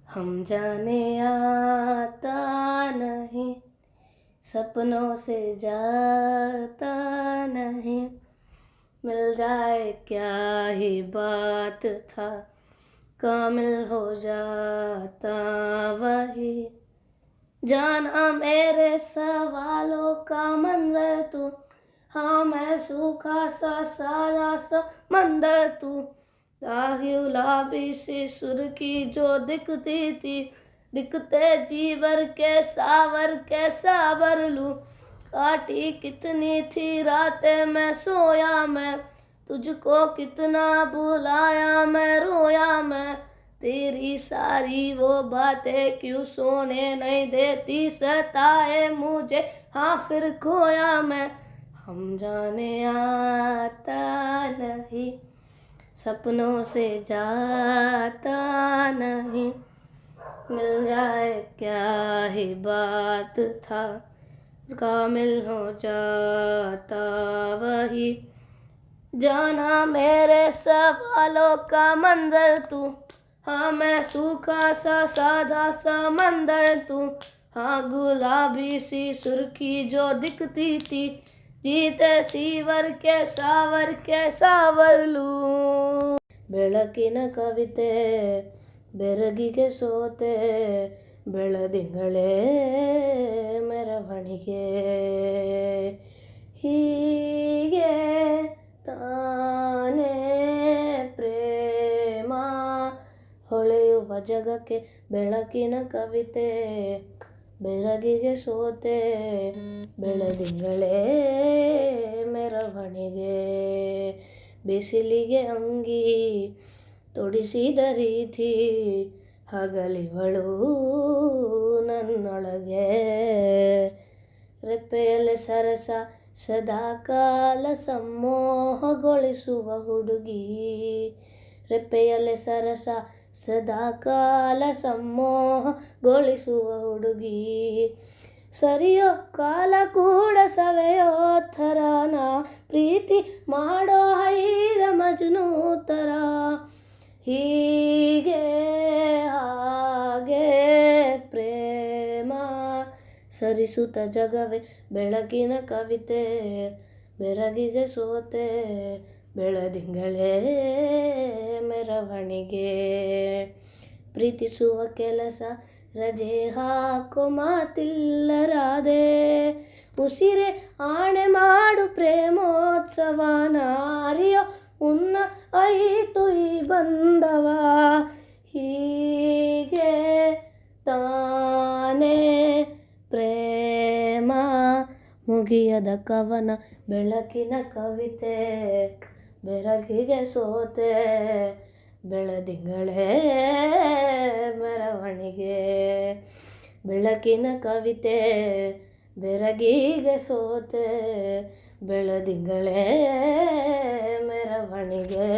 हम जाने आता नहीं, सपनों से जाता नहीं, मिल जाए क्या ही बात था, कामिल हो जाता वही। जाना मेरे सवालों का मंजर तू, हाँ मैं सूखा सा सादा सा मंदर तू। दाही गुलाबी सी सुर्खी जो दिखती थी, दिखते जीवर के सावर कैसा भर लूं। काटी कितनी थी रातें मैं सोया मैं, तुझको कितना बुलाया मैं रोया मैं। तेरी सारी वो बातें क्यों सोने नहीं देती, सताए मुझे हाँ फिर खोया मैं। हम जाने आता नहीं, सपनों से जाता नहीं, मिल जाए क्या ही बात था, कामिल हो जाता वही। जाना मेरे सवालों का मंजर तू, हाँ मैं सूखा सा सादा सा मंदर तू। हाँ गुलाबी सी सुर्खी जो दिखती थी, जीते सीवर के सावर लूं। ಬೆಳಕಿನ ಕವಿತೆ ಬೆರಗಿಗೆ ಸೋತೆ, ಬೆಳದಿಂಗಳೇ ಮೆರವಣಿಗೆ. ಹೀಗೆ ತಾನೇ ಪ್ರೇಮ, ಹೊಳೆಯುವ ಜಗಕ್ಕೆ ಬೆಳಕಿನ ಕವಿತೆ, ಬೆರಗಿಗೆ ಸೋತೆ ಬೆಳದಿಂಗಳೇ ಮೆರವಣಿಗೆ. ಬಿಸಿಲಿಗೆ ಅಂಗಿ ತೊಡಿಸಿದ ರೀತಿ, ಹಗಲಿವಳು ನನ್ನೊಳಗೆ. ರೆಪ್ಪೆಯಲ್ಲಿ ಸರಸ ಸದಾಕಾಲ ಸಂಮೋಹಗೊಳಿಸುವ ಹುಡುಗಿ, ರೆಪ್ಪೆಯಲ್ಲಿ ಸರಸ ಸದಾಕಾಲ ಸಂಮೋಹಗೊಳಿಸುವ ಹುಡುಗಿ. ಸರಿಯೋ ಕಾಲ ಕೂಡ ಸವೆಯೋ ಥರನ, ಪ್ರೀತಿ ಮಾಡೋ ಹೈದ ಮಜ್ನು ಥರ. ಹೀಗೆ ಹಾಗೆ ಪ್ರೇಮ, ಸರಿಸುತ್ತ ಜಗವೇ ಬೆಳಕಿನ ಕವಿತೆ, ಬೆರಗಿಗೆ ಸೋತೆ ಬೆಳದಿಂಗಳೇ ಮೆರವಣಿಗೆ. ಪ್ರೀತಿಸುವ ಕೆಲಸ ರಜೆ ಹಾಕೋ ಮಾತಿಲ್ಲರಾದೆ, ಉಸಿರೆ ಆಣೆ ಮಾಡು ಪ್ರೇಮೋತ್ಸವನ, ಅರಿಯೋ ಉನ್ನ ಆಯಿತು ಈ ಬಂಧವ. ಹೀಗೆ ತಾನೇ ಪ್ರೇಮ, ಮುಗಿಯದ ಕವನ ಬೆಳಕಿನ ಕವಿತೆ, ಬೆರಗಿಗೆ ಸೋತೆ ಬೆಳದಿಂಗಳೇ ಮೆರವಣಿಗೆ. ಬೆಳಕಿನ ಕವಿತೆ ಬೆರಗಿಗೆ ಸೋತೆ ಬೆಳದಿಂಗಳೇ ಮೆರವಣಿಗೆ.